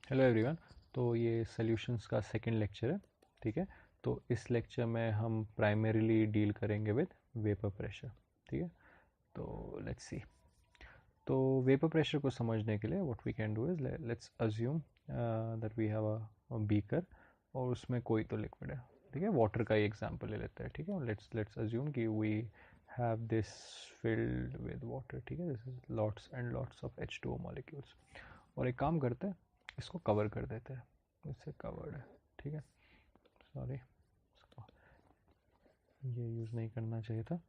Hello everyone. तो ये solutions का सेकंड लेक्चर है, ठीक है। तो इस लेक्चर में हम प्राइमरीली डील करेंगे विद वेपर प्रेशर, ठीक है। तो लेट्स सी। तो वेपर प्रेशर को समझने के लिए what we can do is let's assume that we have a beaker और उसमें कोई तो लिक्विड है, ठीक है। वाटर का ही एग्जांपल ले लेते हैं, ठीक है। लेट्स अज्यूम कि we have this filled with water, ठीक है। This is lots and lots of H2O molecules. और एक काम करते हैं, इसको कवर कर देते हैं, इससे कवर्ड है, ठीक है। सॉरी, ये यूज़ नहीं करना चाहिए था।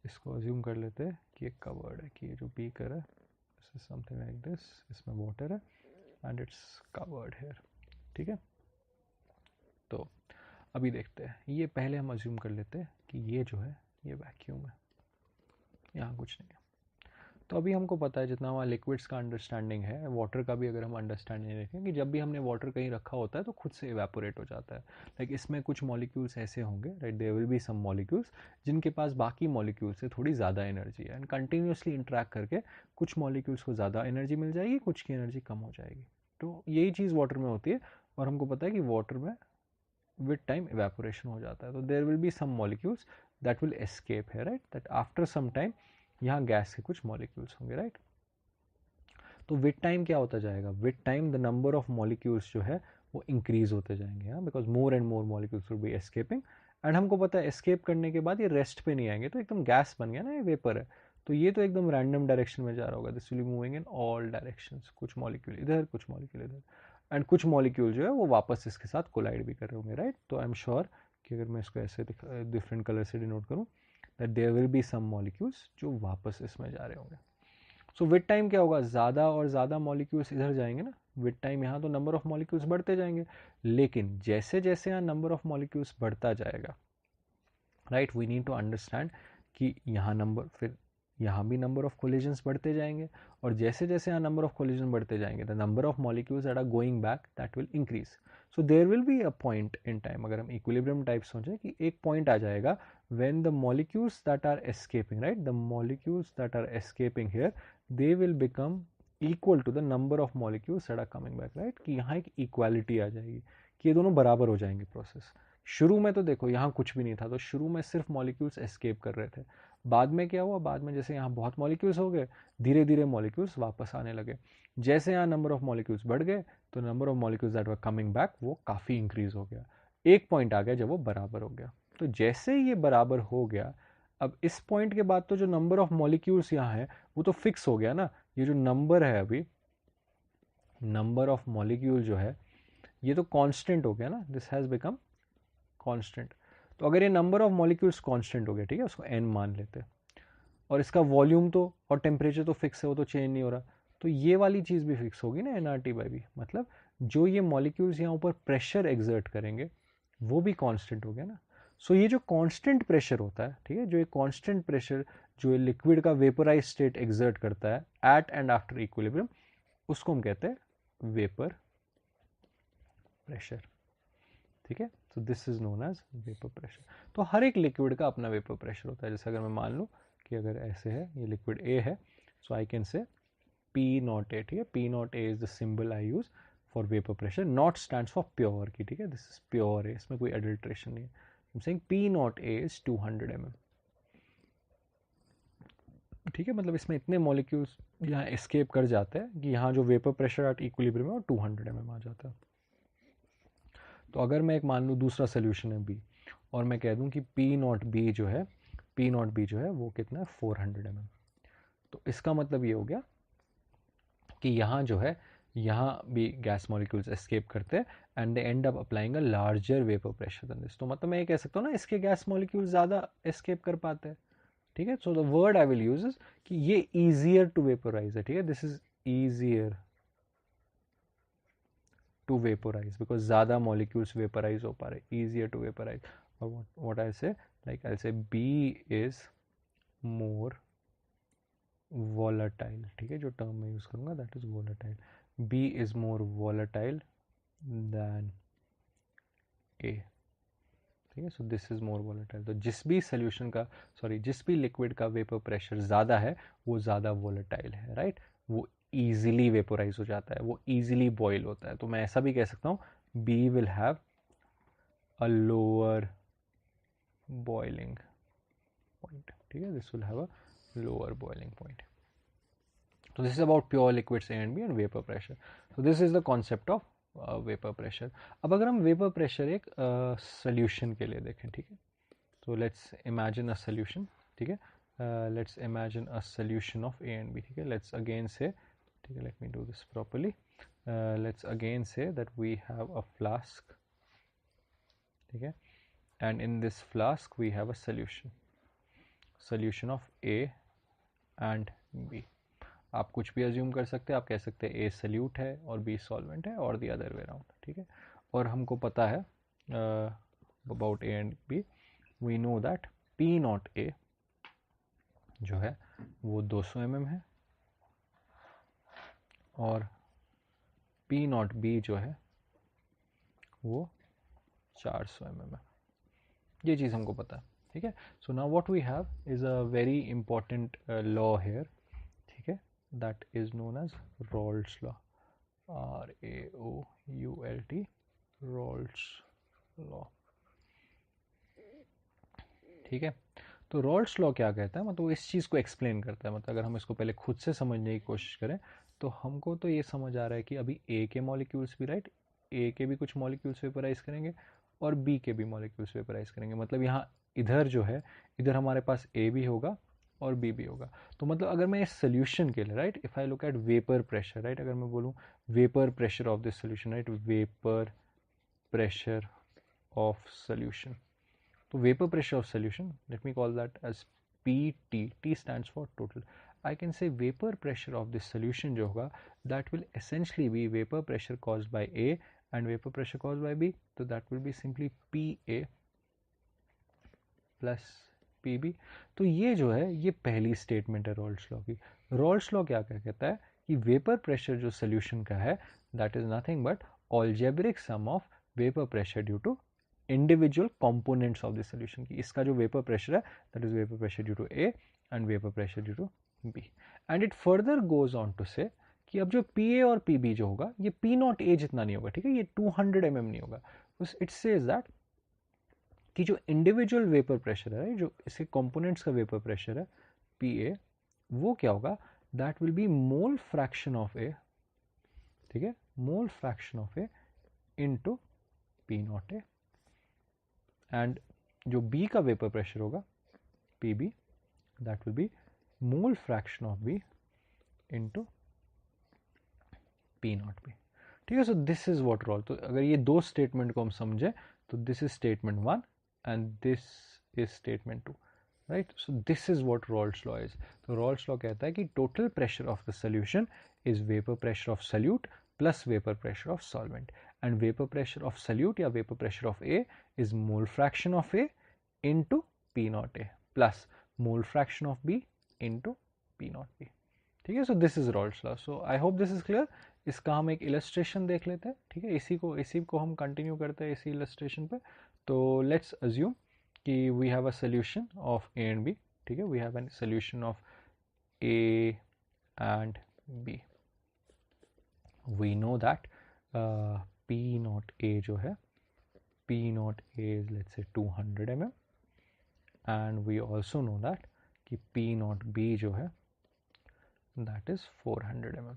इसको अज्यूम कर लेते हैं कि ये कवर्ड है, कि ये जो बीकर है this is something like this, इसमें वाटर है एंड इट्स कवर्ड हेयर, ठीक है। तो अभी देखते हैं, ये पहले हम अज्यूम कर लेते हैं कि ये जो है ये वैक्यूम है, यहाँ कुछ नहीं है। तो अभी हमको पता है, जितना हमारा लिक्विड्स का अंडरस्टैंडिंग है, वाटर का भी अगर हम अंडरस्टैंडिंग रखें कि जब भी हमने वाटर कहीं रखा होता है तो खुद से इवेपोरेट हो जाता है। लाइक इसमें कुछ मॉलिक्यूल्स ऐसे होंगे, right, there will be some molecules जिनके पास बाकी मॉलिक्यूल से थोड़ी ज़्यादा एनर्जी है, एंड कंटिन्यूसली इंटरेक्ट करके कुछ मॉलिक्यूल्स को ज़्यादा एनर्जी मिल जाएगी, कुछ की एनर्जी कम हो जाएगी। तो यही चीज़ वाटर में होती है, और हमको पता है कि वाटर में विद टाइम इवेपोरेशन हो जाता है। तो there will be some molecules that will escape है, right, that after some time यहाँ गैस के कुछ मॉलिक्यूल्स होंगे, राइट। तो विद टाइम क्या होता जाएगा, with time the number of molecules जो है वो इंक्रीज होते जाएंगे, हाँ, because more and more molecules will be escaping. And हमको पता है एस्केप करने के बाद ये रेस्ट पे नहीं आएंगे, तो एकदम गैस बन गया ना, ये वेपर है। तो ये तो एकदम रैंडम डायरेक्शन में जा रहा होगा, this will be moving in all directions, कुछ मॉलिक्यूल इधर कुछ मॉलिक्यूल इधर, एंड कुछ मॉलिक्यूल जो है वो वापस इसके साथ कोलाइड भी कर रहे होंगे, राइट। तो आई एम श्योर कि अगर मैं इसको ऐसे डिफरेंट कलर से डिनोट करूँ, that there will be some molecules जो वापस इसमें जा रहे होंगे। सो विद टाइम क्या होगा, ज़्यादा और ज़्यादा मॉलिक्यूल्स इधर जाएंगे ना, विद टाइम यहाँ तो नंबर ऑफ मॉलिक्यूल्स बढ़ते जाएंगे, लेकिन जैसे जैसे यहाँ नंबर ऑफ मॉलिक्यूल्स बढ़ता जाएगा, right, we need to understand कि यहाँ नंबर, फिर यहाँ भी नंबर ऑफ कोलिजन्स बढ़ते जाएंगे, और जैसे जैसे यहाँ नंबर ऑफ कोलिजन बढ़ते जाएंगे the number of molecules that are going back that will increase. So there will be a point in time, अगर हम इक्विलिब्रियम टाइप सोचें, कि एक पॉइंट आ जाएगा when the molecules that are escaping, right, the molecules that are escaping here, they will become equal to the number of molecules that are coming back, right, कि यहाँ एक equality आ जाएगी, कि ये दोनों बराबर हो जाएंगे प्रोसेस। शुरू में तो देखो यहाँ कुछ भी नहीं था, तो शुरू में सिर्फ मॉलिक्यूल्स एस्केप कर रहे थे। बाद में क्या हुआ, बाद में जैसे यहाँ बहुत मॉलिक्यूल्स हो गए, धीरे धीरे मॉलिक्यूल्स वापस आने लगे। जैसे यहाँ नंबर ऑफ मॉलिक्यूल्स बढ़ गए, तो number of molecules that were coming back वो काफ़ी इंक्रीज हो गया। एक पॉइंट आ गया जब वो बराबर हो गया। तो जैसे ये बराबर हो गया, अब इस पॉइंट के बाद तो जो नंबर ऑफ मॉलिक्यूल्स यहाँ है वो तो फिक्स हो गया ना। ये जो नंबर है अभी, नंबर ऑफ मॉलिक्यूल जो है ये तो कांस्टेंट हो गया ना, दिस हैज़ बिकम कांस्टेंट। तो अगर ये नंबर ऑफ मॉलिक्यूल्स कांस्टेंट हो गया, ठीक है, उसको n मान लेते हैं, और इसका वॉल्यूम तो और टेम्परेचर तो फिक्स है, वो तो चेंज नहीं हो रहा, तो ये वाली चीज़ भी फिक्स होगी ना, nRT/V। मतलब जो ये मॉलिक्यूल्स यहाँ ऊपर प्रेशर एग्जर्ट करेंगे वो भी कांस्टेंट हो गया ना। सो ये जो कांस्टेंट प्रेशर होता है, ठीक है, जो ये कांस्टेंट प्रेशर जो लिक्विड का वेपराइज स्टेट एग्जर्ट करता है एट एंड आफ्टर इक्विलिब्रियम, उसको हम कहते हैं वेपर प्रेशर, ठीक है। So this is known as vapour pressure. तो हर एक लिक्विड का अपना वेपर प्रेशर होता है। जैसे अगर मैं मान लूँ कि अगर ऐसे है, ये लिक्विड ए है, सो आई कैन से P0A, ठीक है। P0A is the symbol I use for vapour pressure. Not stands for pure की, ठीक है, दिस इज प्योर है, इसमें कोई एडल्ट्रेशन नहीं है। I'm saying P0A is 200 mm, ठीक है। मतलब इसमें इतने मॉलिक्यूल्स यहाँ एस्केप कर जाते हैं कि यहाँ जो वेपर प्रेशर एट इक्विलिब्रियम है वो 200 mm आ जाता है। तो अगर मैं एक मान लूँ दूसरा सोल्यूशन है बी, और मैं कह दूँ कि P0B जो है, P0B जो है वो कितना है 400 mm, तो इसका मतलब ये हो गया कि यहाँ जो है, यहाँ भी गैस मॉलिक्यूल्स एस्केप करते हैं and they end up applying a larger vapour pressure than this. तो मतलब मैं ये कह सकता हूँ ना, इसके गैस मॉलिक्यूल्स ज़्यादा एस्केप कर पाते हैं, ठीक है। So the word I will use is कि ये ईजियर टू वेपराइज है, ठीक है, this is easier to vaporise because ज़्यादा मॉलिक्यूल्स वेपराइज हो पा रहे, ईजियर टू वेपराइज। और व्हाट आई से, लाइक आई से बी इज मोर वॉलेटाइल, ठीक है, जो टर्म मैं यूज़ करूँगा that is volatile. B is more volatile than A, ठीक है। So this is more volatile. तो जिस भी सोल्यूशन का, सॉरी, जिस भी लिक्विड का वेपर प्रेशर ज़्यादा है वो ज़्यादा वॉलेटाइल है, राइट, वो ईजिली वेपोराइज हो जाता है, वो ईजिली बॉयल होता है। तो मैं ऐसा भी कह सकता हूँ B will have a lower boiling point, ठीक है, this will have a lower boiling point. So this is about pure liquids A and B and vapor pressure. So this is the concept of vapor pressure. अब अगर हम vapor pressure एक solution के लिए देखें, ठीक है, so let's imagine a solution, ठीक है, let's imagine a solution of A and B, ठीक है, let's again say, ठीक है, let me do this properly, let's again say that we have a flask, ठीक है, and in this flask we have a solution of A and B. आप कुछ भी assume कर सकते हैं, आप कह सकते हैं ए सल्यूट है और बी सॉल्वेंट है और दी अदर वे अराउंड, ठीक है। और हमको पता है about A and B, we know that P naught A जो है वो 200 mm है और पी नॉट बी जो है वो 400 mm है। ये चीज़ हमको पता है, ठीक है। So now what we have is a very important law here, ठीक है, that is known as Raoult's law, R-A-O-U-L-T, Raoult's law, ठीक है। तो Raoult's law क्या कहता है, मतलब वो इस चीज़ को एक्सप्लेन करता है। मतलब अगर हम इसको पहले खुद से समझने की कोशिश करें तो हमको तो ये समझ आ रहा है कि अभी ए के मॉलिक्यूल्स भी, राइट, ए के भी कुछ मॉलिक्यूल्स वेपराइज करेंगे और बी के भी मॉलिक्यूल्स वेपराइज करेंगे। मतलब यहाँ इधर जो है, इधर हमारे पास ए भी होगा और बी भी होगा। तो मतलब अगर मैं इस सोल्यूशन के लिए, right, if I look at vapour pressure, right, अगर मैं बोलूँ vapour pressure of this solution, right, vapour pressure of solution, तो vapour pressure of solution, let me call that as PT, T stands for total. I can say vapor pressure of this solution जो होगा that will essentially be vapor pressure caused by A and vapor pressure caused by B, so that will be simply PA plus PB। तो ये जो है ये पहली statement है Rawls law की। रॉल्स लॉ क्या क्या कहता है कि वेपर प्रेशर जो सोल्यूशन का है that is nothing but algebraic sum of vapour pressure due to individual components of the solution की। इसका जो वेपर प्रेशर है that is vapour pressure due to A and vapour pressure due to B. And it further goes on to say कि अब जो PA और PB जो होगा ये P नॉट A जितना नहीं होगा, ठीक है, ये 200 mm नहीं होगा। इट सेज दैट कि जो इंडिविजुअल वेपर प्रेशर है, जो इसके कंपोनेंट्स का वेपर प्रेशर है PA, वो क्या होगा, that will be mole fraction of A, ठीक है, mole fraction of A into P naught A. And जो B का वेपर प्रेशर होगा PB, that will be mole fraction of B into P naught B, ठीक है। So this is what Raoult, तो अगर ये दो स्टेटमेंट को हम समझे तो this is statement 1 and this is statement 2, right? So this is what Raoult's law is. तो Raoult's law कहता है कि total pressure of the solution is vapor pressure of solute plus vapor pressure of solvent, and vapor pressure of solute या vapor pressure of A is mole fraction of A into P naught A plus mole fraction of B into P naught B, ठीक है। So this is Raoult's law. So I hope this is clear. इसका हम एक illustration देख लेते हैं, ठीक है, इसी को हम कंटिन्यू करते हैं इसी इलस्ट्रेशन पे। तो लेट्स अज्यूम कि we have a solution of A and B, ठीक है, we have an solution of A and B. We know that P naught A जो है, P naught A is let's say 200 mm and we also know that कि P naught B जो है that is 400 mm।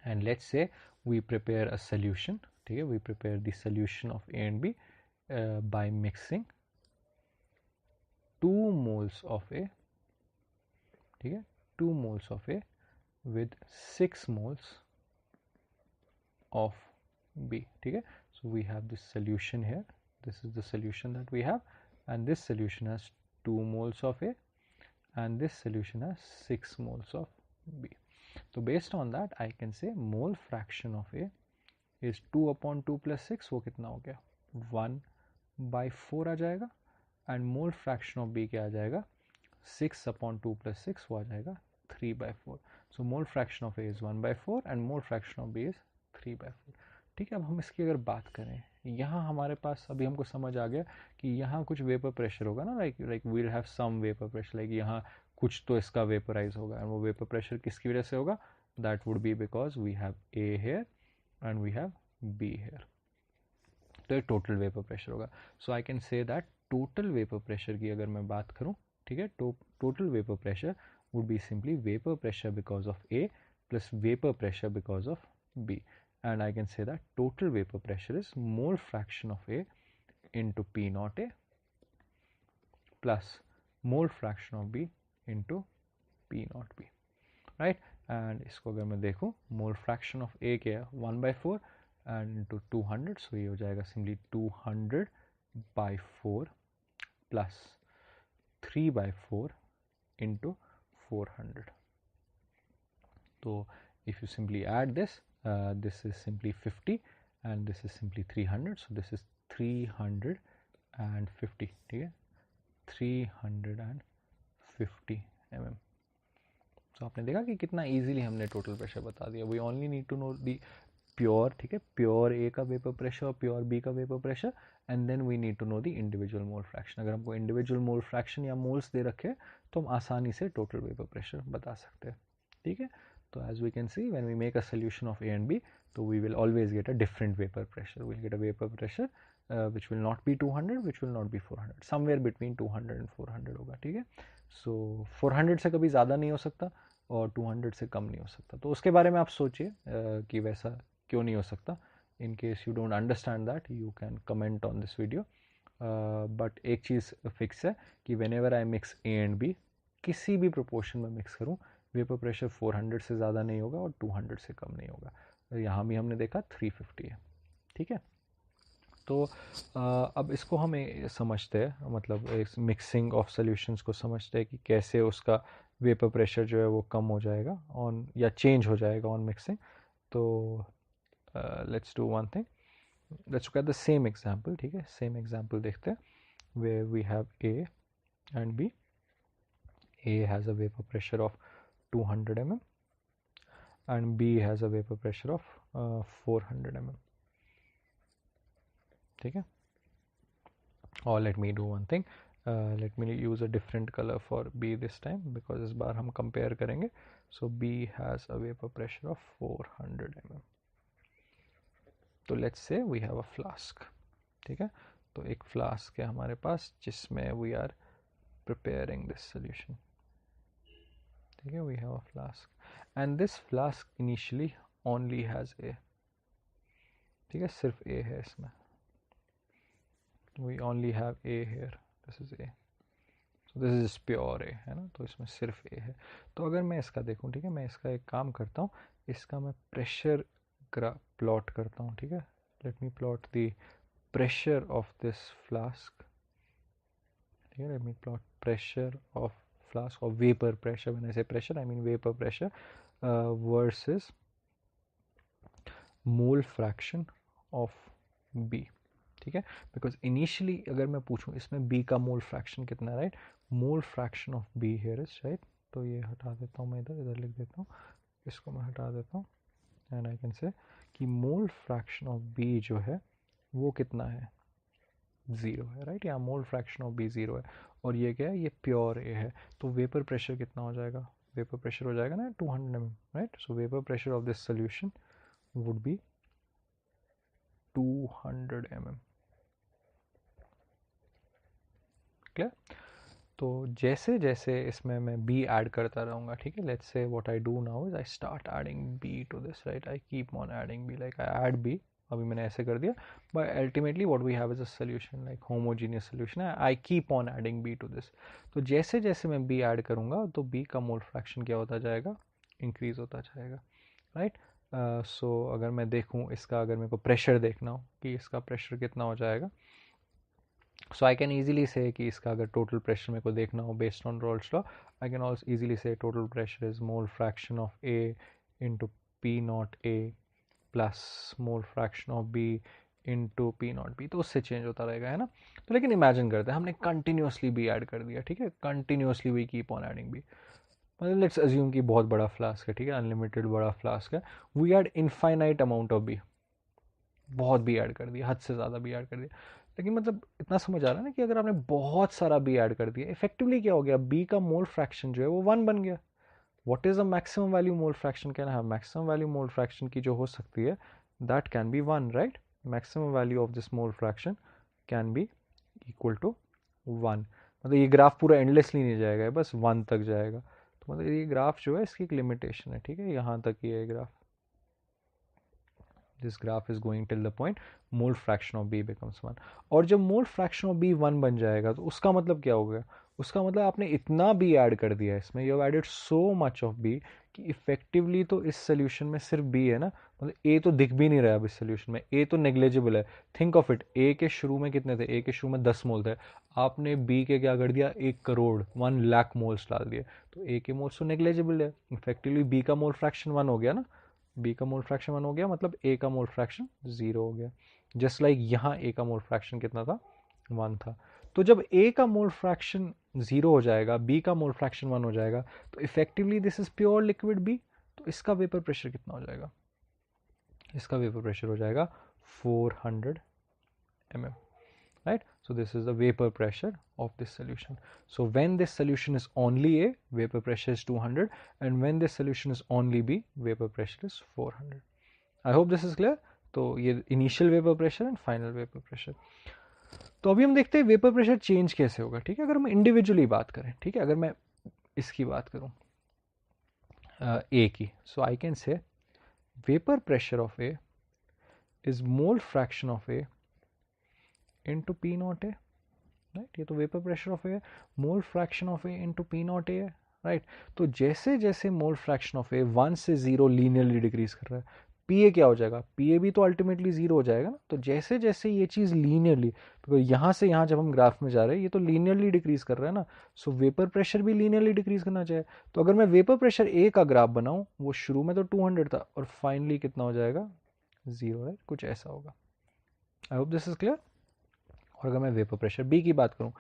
And let's say we prepare a solution, ठीक है, we prepare the solution of A and B by mixing 2 moles of A, ठीक है, 2 moles of A with 6 moles of B, ठीक है। So we have this solution here, this is the solution that we have, and this solution has 2 moles of A and this solution has 6 moles of B. So based on that I can say mole fraction of A is 2 upon 2 plus 6, वो कितना हो गया, 1/4 आ जाएगा, and mole fraction of B क्या आ जाएगा, 6 upon 2 plus 6, वो आ जाएगा 3/4। So mole fraction of A is 1/4 and mole fraction of B is 3/4, ठीक है। अब हम इसकी अगर बात करें, यहाँ हमारे पास अभी हमको समझ आ गया कि यहाँ कुछ वेपर प्रेशर होगा ना, like we'll have some vapour pressure, like यहाँ कुछ तो इसका वेपराइज होगा, एंड वो वेपर प्रेशर किसकी वजह से होगा, that would be because we have A here and we have B here. तो ये टोटल वेपर प्रेशर होगा। So I can say that total vapour pressure की अगर मैं बात करूँ, ठीक है, total vapour pressure would be simply vapor pressure because of A plus vapor pressure because of B, and I can say that total vapor pressure is mole fraction of A into P naught A plus mole fraction of B into P naught B, right? And इसको अगर मैं देखूँ, mole fraction of A क्या है, 1/4 and into 200, so ये हो जाएगा simply 200/4 plus 3/4 into 400. So if you simply add this, this is simply 50 and this is simply 300, so this is 350, ठीक है, 350 mm. So आपने देखा कि कितना इजीली हमने टोटल प्रेशर बता दिया. We only need to know the pure, ठीक है, प्योर ए का वेपर प्रेशर और प्योर बी का vapour pressure, and then we need to know the individual mole fraction. अगर हमको इंडिविजुअल मोल फ्रैक्शन या मोल्स दे रखे तो हम आसानी से टोटल वेपर प्रेशर बता सकते हैं, ठीक है. तो as we can see when we make a solution of A and B, तो we will always get a different vapour pressure. Will get a vapour pressure which will not be 200, which will not be 400, somewhere between 200 and 400 होगा, ठीक है. सो 400 से कभी ज़्यादा नहीं हो सकता और 200 से कम नहीं हो सकता. तो उसके बारे में आप सोचिए कि वैसा क्यों नहीं हो सकता. In case you don't understand that, you can comment on this video. But एक चीज़ फिक्स है कि whenever I mix A and B, किसी भी प्रोपोर्शन में मिक्स करूँ, वेपर प्रेशर 400 से ज़्यादा नहीं होगा और 200 से कम नहीं होगा. यहाँ भी हमने देखा 350 है, ठीक है. तो अब इसको हम समझते हैं, मतलब इस मिक्सिंग ऑफ सॉल्यूशंस को समझते हैं कि कैसे उसका वेपर प्रेशर जो है वो कम हो जाएगा ऑन या चेंज हो जाएगा ऑन मिक्सिंग. तो let's do one thing, let's look at the same example, ठीक है. सेम एग्जांपल देखते हैं where we have A and B. A has a vapour pressure of 200 mm and B has a vapor pressure of 400 mm. ठीक है. Or let me do one thing, let me use a different color for B this time because इस बार हम compare करेंगे. So B has a vapor pressure of 400 mm. तो let's say we have a flask, ठीक है. तो एक flask है हमारे पास जिसमें we are preparing this solution, ठीक है. We have a flask and this flask initially only has A, ठीक है, सिर्फ A है इसमें. We only have A here, this is A, so this is pure A, है ना. तो इसमें सिर्फ A है. तो अगर मैं इसका देखूँ, ठीक है, मैं इसका एक काम करता हूँ, इसका मैं प्रेशर प्लॉट करता हूँ, ठीक है. Let me plot the pressure of this flask, ठीक है. Let me plot pressure of flask और वेपर प्रेशर. व्हेन आई से pressure I mean vapour pressure versus mole fraction of B, ठीक है. बिकॉज इनिशियली अगर मैं पूछूं इसमें B का मोल फ्रैक्शन कितना है, right. Mole fraction of B here is, right. तो ये हटा देता हूँ मैं, इधर लिख देता हूँ, इसको मैं हटा देता हूँ, एंड आई कैन से कि मोल फ्रैक्शन ऑफ B जो है वो कितना है, 0 है, राइट. यहाँ मोल फ्रैक्शन ऑफ B 0 है और ये क्या है, ये प्योर A है. तो वेपर प्रेशर कितना हो जाएगा, वेपर प्रेशर हो जाएगा ना 200 mm, right. So vapour pressure of this solution would be 200 mm. Clear. तो जैसे जैसे इसमें मैं B ऐड करता रहूँगा, ठीक है. Let's say what I do now is I start adding B to this, right. I keep on adding B, like I add B. अभी मैंने ऐसे कर दिया, but ultimately what we have is a solution, like homogeneous solution है. I keep on adding B to this. तो जैसे जैसे मैं B ऐड करूँगा तो B का मोल फ्रैक्शन क्या होता जाएगा, इंक्रीज होता जाएगा, राइट. सो अगर मैं देखूँ इसका, अगर मेरे को प्रेशर देखना हो कि इसका प्रेशर कितना हो जाएगा, so I can easily say कि इसका अगर total pressure मेरे को देखना हो based on Rolle's law, I can also easily say total pressure is mole fraction of A into P naught A plus mole fraction of B into P naught B. तो उससे change होता रहेगा, है ना. तो लेकिन इमेजिन करते हैं हमने कंटिन्यूसली B ऐड कर दिया, ठीक है. Continuously we keep on adding B. मतलब लेट्स अज्यूम कि बहुत बड़ा फ्लास्क है, ठीक है, अनलिमिटेड बड़ा फ्लास्क है. We add infinite amount of B, बहुत भी ऐड कर दिया, हद से ज़्यादा भी ऐड कर दिया. लेकिन मतलब इतना समझ आ रहा है ना कि अगर आपने बहुत सारा बी ऐड कर दिया, इफेक्टिवली क्या हो गया, बी का मोल फ्रैक्शन जो है वो 1 बन गया. What is a maximum value mole fraction can have? Maximum value mole fraction की जो हो सकती है that can be 1, right? Maximum value of this mole fraction can be equal to 1. मतलब ये ग्राफ पूरा एंडलेसली नहीं जाएगा, बस 1 तक जाएगा. तो मतलब ये ग्राफ जो है इसकी एक लिमिटेशन है, ठीक है, यहाँ तक ही है graph. this graph is going till the point mole fraction of b becomes 1. और जब mole fraction of b 1 बन जाएगा तो उसका मतलब क्या हो गया? उसका मतलब आपने इतना b ऐड कर दिया इसमें, you have added so much of b कि इफेक्टिवली तो इस सोल्यूशन में सिर्फ b है ना, मतलब a तो दिख भी नहीं रहा है अब इस सोल्यूशन में, a तो नेग्लेजिबल है. थिंक ऑफ इट, a के शुरू में कितने थे? a के शुरू में 10 मोल थे, आपने b के क्या कर दिया? 1 करोड़ 1 लाख मोल्स डाल दिए, तो a के मोल्स तो नेग्लेजिबल है. इफेक्टिवली b का मोल फ्रैक्शन 1 हो गया ना, बी का मोल फ्रैक्शन 1 हो गया, मतलब ए का मोल फ्रैक्शन 0 हो गया. जस्ट लाइक यहाँ ए का मोल फ्रैक्शन कितना था? 1 था. तो जब ए का मोल फ्रैक्शन 0 हो जाएगा, बी का मोल फ्रैक्शन 1 हो जाएगा, तो effectively this is pure liquid B. तो इसका वेपर प्रेशर कितना हो जाएगा? इसका वेपर प्रेशर हो जाएगा 400 mm. Right? So this is the vapor pressure of this solution. So when this solution is only A, vapor pressure is 200, and when this solution is only B, vapor pressure is 400. I hope this is clear. तो ये initial vapor pressure and final vapor pressure. तो अभी हम देखते हैं vapour pressure change कैसे होगा, ठीक है, अगर हम इंडिविजुअली बात करें, ठीक है, अगर मैं इसकी बात करूं ए की, so I can say vapour pressure of A is mole fraction of A into P naught A, right? ये तो vapour pressure of A, mole fraction of A into P naught A है, right? तो जैसे जैसे मोल fraction of ए 1 से 0 linearly decrease कर रहा है, पी ए क्या हो जाएगा? पी ए भी तो अल्टीमेटली 0 हो जाएगा ना. तो जैसे जैसे ये चीज़ लीनियरली, तो यहाँ से यहाँ जब हम ग्राफ में जा रहे हैं ये तो लीनियरली डिक्रीज कर रहा है ना, सो वेपर प्रेशर भी लीनियरली डिक्रीज करना चाहिए. तो अगर मैं वेपर प्रेशर ए का ग्राफ बनाऊँ, वो शुरू में तो 200 था और फाइनली कितना हो जाएगा? 0, राइट? कुछ ऐसा होगा. I hope this is clear. और अगर मैं वेपर प्रेशर बी की बात करूं,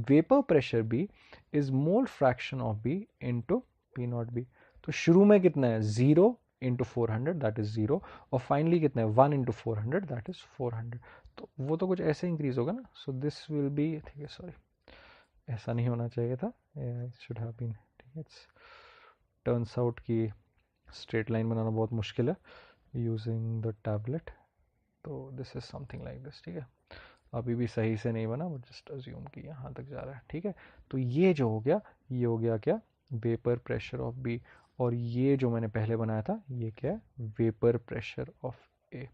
vapour pressure B is mole fraction of B into P naught B. तो शुरू में कितना है? 0 इंटू 400 दैट इज 0, और फाइनली कितना है? 1 इंटू 400 दैट इज 400. तो वो तो कुछ ऐसे इंक्रीज होगा ना. सो दिस विल बी, ठीक है, सॉरी ऐसा नहीं होना चाहिए था, शुड हैव बीन, ठीक है. इट्स टर्न्स आउट कि स्ट्रेट लाइन बनाना बहुत मुश्किल है यूजिंग द टैबलेट. तो this is something like this, ठीक है. अभी भी सही से नहीं बना, बट जस्ट अज्यूम कि यहाँ तक जा रहा है, ठीक है. तो ये जो हो गया, ये हो गया क्या? Vapour pressure of B. और ये जो मैंने पहले बनाया था ये क्या है? Vapour pressure of A.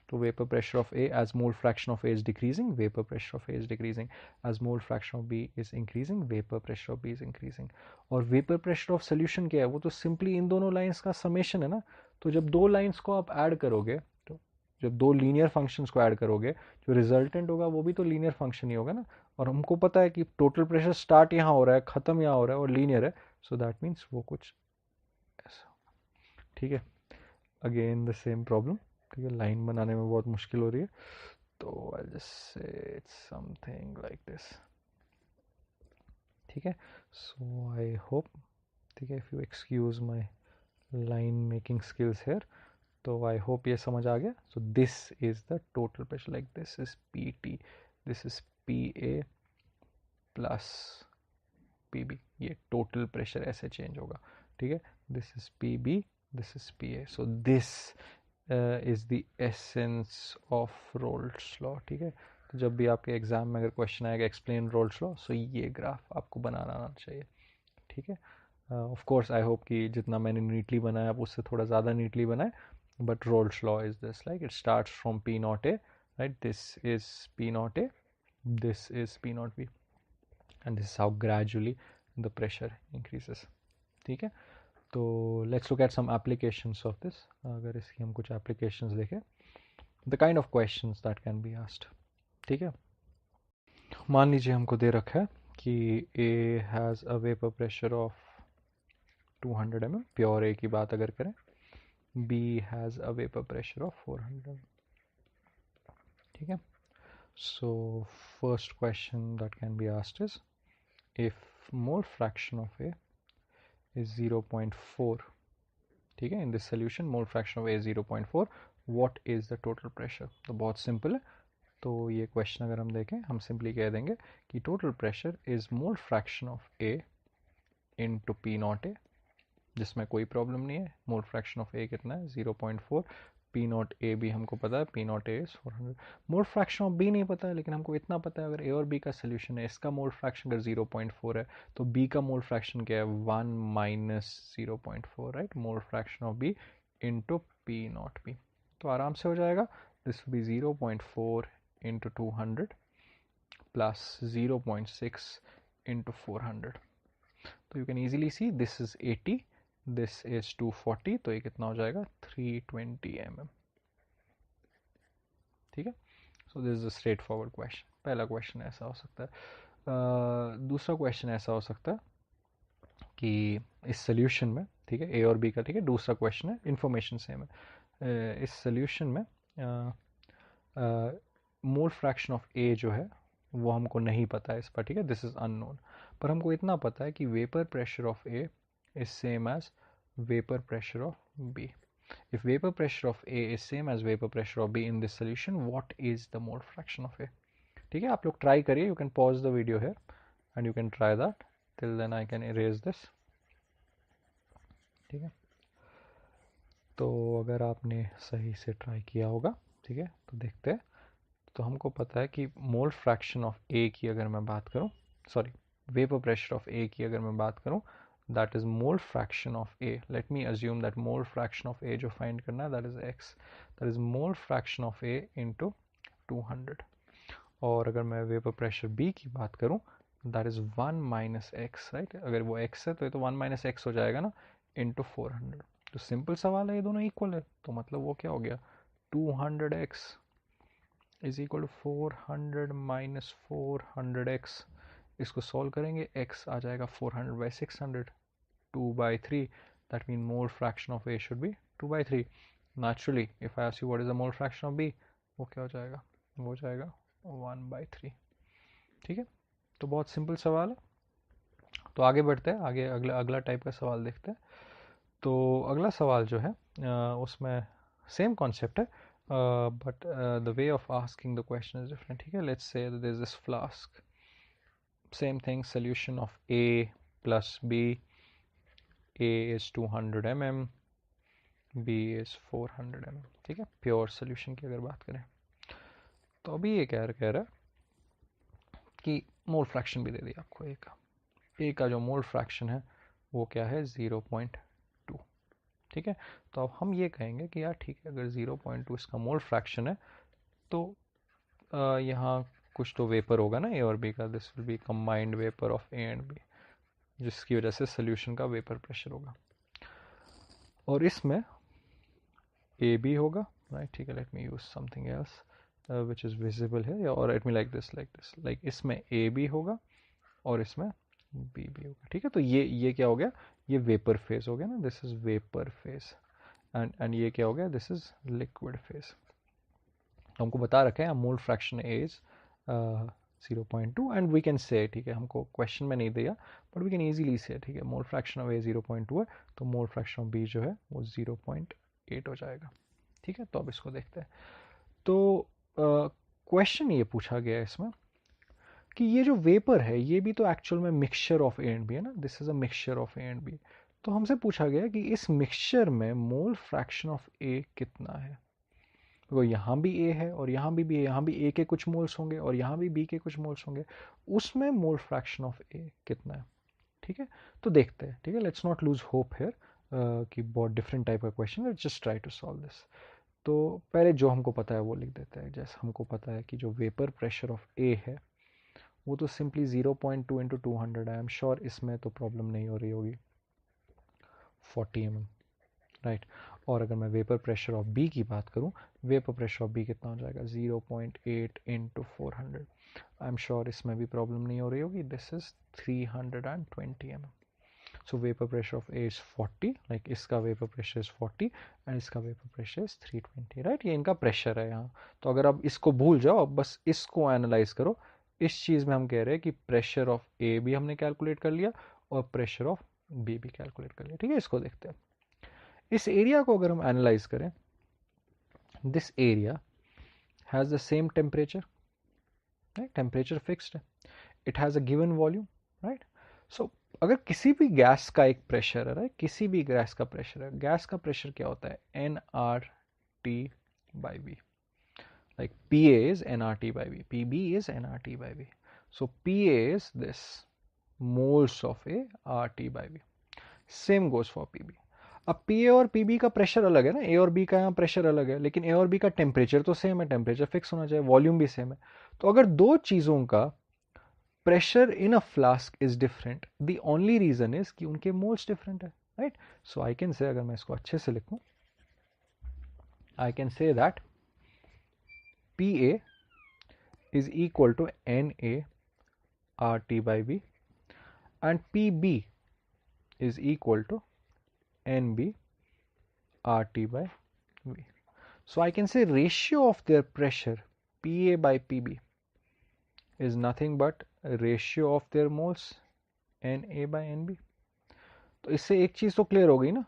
तो vapour pressure of A as mole fraction of A is decreasing, vapour pressure of A is decreasing. As mole fraction of B is increasing, vapour pressure of B is increasing. और vapour pressure of solution क्या है? वो तो simply in दोनों lines का summation है ना. तो जब दो लाइंस को आप ऐड करोगे, जब दो लीनियर फंक्शंस को ऐड करोगे, जो रिजल्टेंट होगा वो भी तो लीनियर फंक्शन ही होगा ना. और हमको पता है कि टोटल प्रेशर स्टार्ट यहाँ हो रहा है, खत्म यहाँ हो रहा है, और लीनियर है, सो दैट मीन्स वो कुछ ऐसा, ठीक है. अगेन द सेम प्रॉब्लम, ठीक है, लाइन बनाने में बहुत मुश्किल हो रही है. तो I just say it's something like this, ठीक है. सो आई होप, ठीक है, if you excuse my line making skills here, तो आई होप ये समझ आ गया. So this is the total pressure, like this is P T, this is P A plus P B. ये total pressure ऐसे change होगा, ठीक है. This is P B, this is P A. So this is the essence of roles law, ठीक है. तो जब भी आपके एग्जाम में अगर क्वेश्चन आएगा एक्सप्लेन रोल्स लॉ, सो ये ग्राफ आपको बनाना आना चाहिए, ठीक है. ऑफ कोर्स आई होप कि जितना मैंने नीटली बनाया आप उससे थोड़ा ज़्यादा नीटली बनाए. But Rolle's law is this, like it starts from P naught A, right? This is P naught A, this is P naught B, and this is how gradually the pressure increases, ठीक है. तो let's look at some applications of this. अगर इसकी हम कुछ applications देखें, the kind of questions that can be asked, ठीक है. मान लीजिए हमको दे रखा है कि A has a vapor pressure of 200 mm, pure A की बात अगर करें, B has a vapor pressure of 400. ठीक है. So first question that can be asked is, if mole fraction of A is 0.4, ठीक है, in this solution mole fraction of A is 0.4, what is the total pressure? तो बहुत simple है. तो ये question अगर हम देखें, हम सिंपली कह देंगे कि total pressure is mole fraction of A into P naught ए, जिसमें कोई प्रॉब्लम नहीं है। मोल फ्रैक्शन ऑफ ए कितना है 0.4, पी नॉट ए भी हमको पता है, P naught A is 400। Mole fraction of B नहीं पता है, लेकिन हमको इतना पता है अगर ए और बी का सोल्यूशन है, इसका मोल फ्रैक्शन अगर 0.4 है तो बी का मोल फ्रैक्शन क्या है 1 minus 0.4, right. Mole fraction of B into P naught B, तो आराम से हो जाएगा। This will be 0.4 into 200 plus 0.6 into 400, तो you can easily see this is 80, this is 240, तो ये कितना हो जाएगा 320 mm, ठीक है। So this is a straight forward question. पहला क्वेश्चन ऐसा हो सकता है। दूसरा क्वेश्चन ऐसा हो सकता है कि इस सोल्यूशन में, ठीक है, ए और बी का, ठीक है, दूसरा क्वेश्चन है, इंफॉर्मेशन सेम है। इस सोल्यूशन में मोल फ्रैक्शन ऑफ ए जो है वो हमको नहीं पता है इस पर, ठीक है, दिस इज अननोन। पर हमको इतना पता है कि vapour pressure of A is same as vapor pressure of B. If vapor pressure of A is same as vapor pressure of B in this solution, what is the mole fraction of A? ठीक है, आप लोग try करिए, you can pause the video here and you can try that. Till then I can erase this. ठीक है, तो अगर आपने सही से ट्राई किया होगा, ठीक है, तो देखते हैं। तो हमको पता है कि मोल फ्रैक्शन ऑफ ए की अगर मैं बात करूं, सॉरी, वेपर प्रेशर ऑफ ए की अगर मैं बात करूं, that is mole fraction of A. Let me assume that mole fraction of A जो find करना है that is X. That is mole fraction of A into 200. और अगर मैं वेपर प्रेशर B की बात करूं that is 1 minus X, right? अगर वो X है तो ये तो 1 minus X हो जाएगा ना, into 400. तो सिंपल सवाल है, ये दोनों इक्वल है, तो मतलब वो क्या हो गया 200X is equal to 400 minus 400X. इसको सॉल्व करेंगे, x आ जाएगा 400 by 600, 2 by 3, that means mole fraction of A should be 2 by 3. Naturally, if I ask you what is the mole fraction of B, वो क्या हो जाएगा, वो हो जाएगा 1 by 3, ठीक है। तो बहुत सिंपल सवाल है, तो आगे बढ़ते हैं, आगे अगला टाइप का सवाल देखते हैं। तो अगला सवाल जो है उसमें सेम कॉन्सेप्ट है, but the way of asking the question is different, ठीक है। Let's say there is this flask, same thing, solution of A plus B, A is 200 mm, B is 400 mm, ठीक है, प्योर सोल्यूशन की अगर बात करें। तो अभी ये कह रहा है कि मोल फ्रैक्शन भी दे दिया आपको ए का जो मोल फ्रैक्शन है वो क्या है 0.2, ठीक है। तो अब हम ये कहेंगे कि यार ठीक है, अगर 0.2 इसका मोल फ्रैक्शन है तो यहाँ कुछ तो वेपर होगा ना ए और बी का, this will be combined vapour of A and B, जिसकी वजह से सोल्यूशन का वेपर प्रेशर होगा। और इसमें ए बी होगा, राइट, ठीक है। Let me use something else which is visible है, और let me like this, like इसमें ए बी होगा और इसमें बी बी होगा, ठीक है। तो ये क्या हो गया, ये वेपर फेज हो गया ना, this is vapour phase, and ये क्या हो गया, दिस इज लिक्विड फेज। हमको बता रखा है mole fraction is 0.2 and we can say, ठीक है, हमको क्वेश्चन में नहीं दिया बट वी कैन इजीली से, ठीक है, मोल फ्रैक्शन ऑफ ए 0.2 है तो मोल फ्रैक्शन ऑफ बी जो है वो 0.8 हो जाएगा, ठीक है। तो अब इसको देखते हैं। तो क्वेश्चन ये पूछा गया है इसमें कि ये जो वेपर है ये भी तो एक्चुअल में mixture of A and B है ना, this is a mixture of A and B. तो हमसे पूछा गया कि इस मिक्सचर में मोल फ्रैक्शन ऑफ ए कितना है। तो यहाँ भी ए है और यहाँ भी है, यहाँ भी ए के कुछ मोल्स होंगे और यहाँ भी बी के कुछ मोल्स होंगे, उसमें मोल फ्रैक्शन ऑफ ए कितना है, ठीक है। तो देखते हैं, ठीक है, let's not lose hope here कि बहुत डिफरेंट टाइप का question, let's just try to solve this. तो पहले जो हमको पता है वो लिख देते हैं। जैसे हमको पता है कि जो वेपर प्रेशर ऑफ ए है वो तो सिंपली 0.2 इंटू 200 है। आई एम श्योर इसमें तो प्रॉब्लम नहीं हो रही होगी, 40 mm, राइट। और अगर मैं वेपर प्रेशर ऑफ बी की बात करूं, वेपर प्रेशर ऑफ बी कितना हो जाएगा 0.8 इंटू 400। आई एम श्योर इसमें भी प्रॉब्लम नहीं हो रही होगी, this is 320 mm। So vapour pressure of A is 40, like इसका वेपर प्रेशर इज 40 एंड इसका वेपर प्रेशर इज 320, राइट। ये इनका प्रेशर है यहाँ। तो अगर आप इसको भूल जाओ, अब बस इसको एनालाइज करो। इस चीज़ में हम कह रहे हैं कि प्रेशर ऑफ ए भी हमने कैलकुलेट कर लिया और प्रेशर ऑफ बी भी कैलकुलेट कर लिया, ठीक है। इसको देखते हैं। इस एरिया को अगर हम एनालाइज करें, this area has the same temperature, right, temperature fixed है, it has a given volume, right. So अगर किसी भी गैस का एक प्रेशर है, राइट, किसी भी गैस का प्रेशर है, गैस का प्रेशर क्या होता है, nRT/V, like PA is nRT/V, PB is nRT/V. So PA is this moles of A RT/V. Same goes for PB. अब PA और PB का प्रेशर अलग है ना, A और B का यहाँ प्रेशर अलग है, लेकिन A और B का टेम्परेचर तो सेम है, टेम्परेचर फिक्स होना चाहिए, वॉल्यूम भी सेम है। तो अगर दो चीज़ों का pressure in a flask is different, the only reason is कि उनके मोल्स डिफरेंट है, right. So I can say, अगर मैं इसको अच्छे से लिखूं, I can say that PA is equal to NA RT/V and PB is equal to NB RT/V. So I can say ratio of their pressure PA/PB is nothing but ratio of their moles NA/NB. तो इससे एक चीज़ तो clear हो गई ना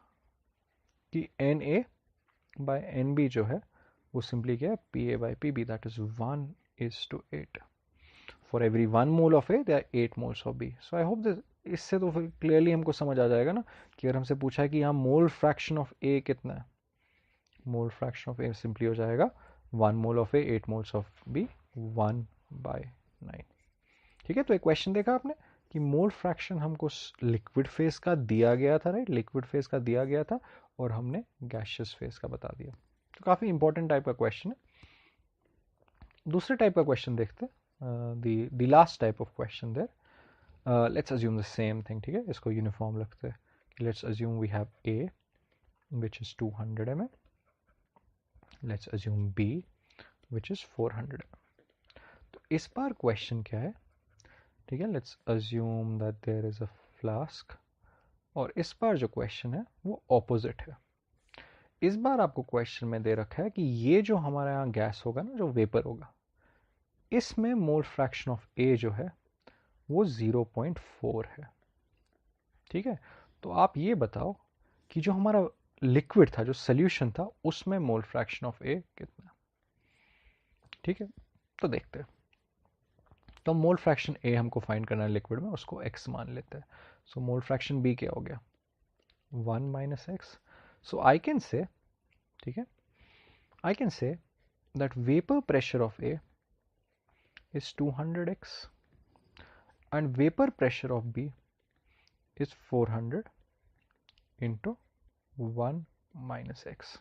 कि NA/NB जो है वो सिंपली क्या है, PA/PB, that is 1:8. For every 1 mole of A, there are 8 moles of B. So I hope this, इससे तो फिर क्लियरली हमको समझ आ जाएगा ना कि अगर हमसे पूछा है कि यहाँ मोल फ्रैक्शन ऑफ A कितना है, mole fraction of A simply हो जाएगा 1 mole of A 8 moles of B 1/9. ठीक है, तो एक क्वेश्चन देखा आपने कि मोल फ्रैक्शन हमको लिक्विड फेज का दिया गया था, राइट, लिक्विड फेज का दिया गया था और हमने गैशियस फेज का बता दिया। तो काफ़ी इंपॉर्टेंट टाइप का क्वेश्चन है। दूसरे टाइप का क्वेश्चन देखते हैं, the last type of question there. Let's assume the same thing, ठीक है, इसको यूनिफॉर्म रखते हैं। Let's assume we have A which is 200 mm. Let's assume B which is 400 mm. तो इस बार क्वेश्चन क्या है, ठीक है, let's assume that there is a flask और इस बार जो क्वेश्चन है वो ऑपोजिट है। इस बार आपको क्वेश्चन में दे रखा है कि ये जो हमारे यहाँ गैस होगा ना, जो वेपर होगा, इसमें मोल फ्रैक्शन ऑफ A जो है वो 0.4 है। ठीक है, तो आप ये बताओ कि जो हमारा लिक्विड था, जो सोल्यूशन था, उसमें मोल फ्रैक्शन ऑफ A कितना। ठीक है, तो देखते हैं। तो मोल फ्रैक्शन A हमको फाइंड करना है लिक्विड में, उसको x मान लेते हैं। सो मोल फ्रैक्शन B क्या हो गया, 1 - x. So I can say, ठीक है, आई can say that vapour pressure of A is 200x and vapor pressure of B is 400 into 1 - x.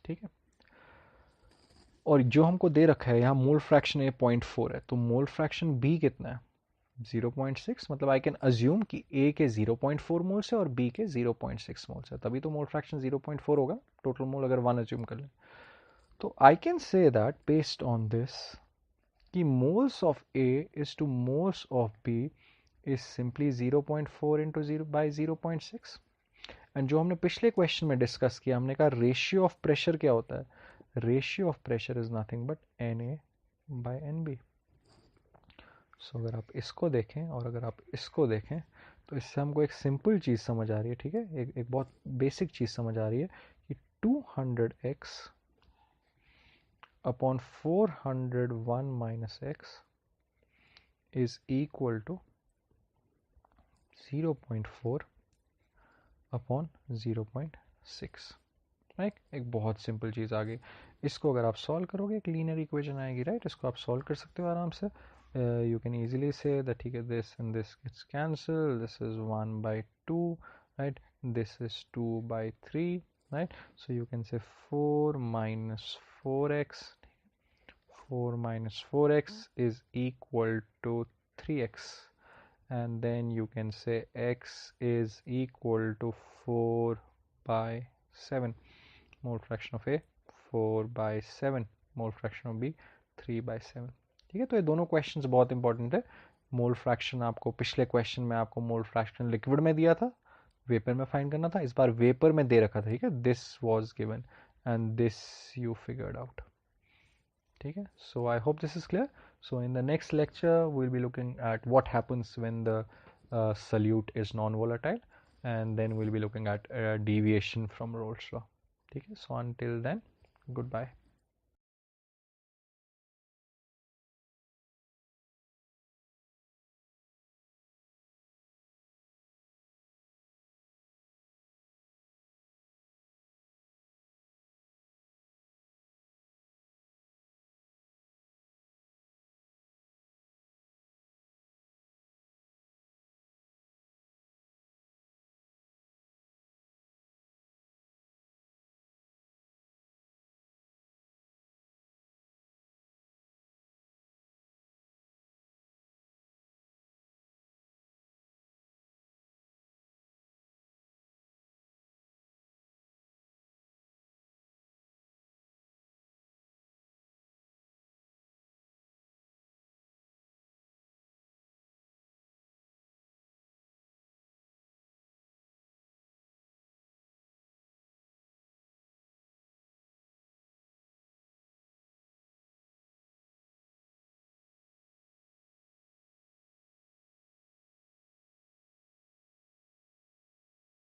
ठीक है, और जो हमको दे रखा है यहाँ मोल फ्रैक्शन A 0.4 है, तो मोल फ्रैक्शन B कितना है, 0.6. मतलब आई कैन अज्यूम कि A के 0.4 मोल्स है और B के 0.6 मोल्स है, तभी तो मोल फ्रैक्शन 0.4 होगा। टोटल मोल अगर 1 अज्यूम कर ले, तो I can say that based on this कि moles of A is two moles of B is simply 0.4 into 0/0.6. And जो हमने पिछले क्वेश्चन में डिस्कस किया, हमने कहा रेशियो ऑफ प्रेशर क्या होता है, ratio of pressure is nothing but NA/NB. सो अगर आप इसको देखें और अगर आप इसको देखें तो इससे हमको एक सिंपल चीज़ समझ आ रही है। ठीक है, एक बहुत बेसिक चीज़ समझ आ रही है कि 200x upon 401 - x is equal to 0.4 upon 0.6. Right, एक बहुत सिंपल चीज़ आ गई। इसको अगर आप सॉल्व करोगे एक लीनियर इक्वेशन आएगी, राइट, इसको आप सॉल्व कर सकते हो आराम से। you can easily say that ठीक है, this and this gets cancelled, this is 1/2, right, this is 2/3, right, so you can say 4 - 4x, 4 - 4x is equal to 3x, and then you can say x is equal to 4/7. Mole fraction of A 4/7, mole fraction of B 3/7. ठीक है, तो ये दोनों questions बहुत important है। Mole fraction आपको पिछले question में आपको मोल फ्रैक्शन लिक्विड में दिया था, वेपर में फाइंड करना था, इस बार वेपर में दे रखा था। ठीक है, this was given and this you figured out. ठीक है, so I hope this is clear. So in the next lecture we will be looking at what happens when the solute is non-volatile, and then we'll be looking at deviation from Rolle's law. ठीक है, so until then, goodbye.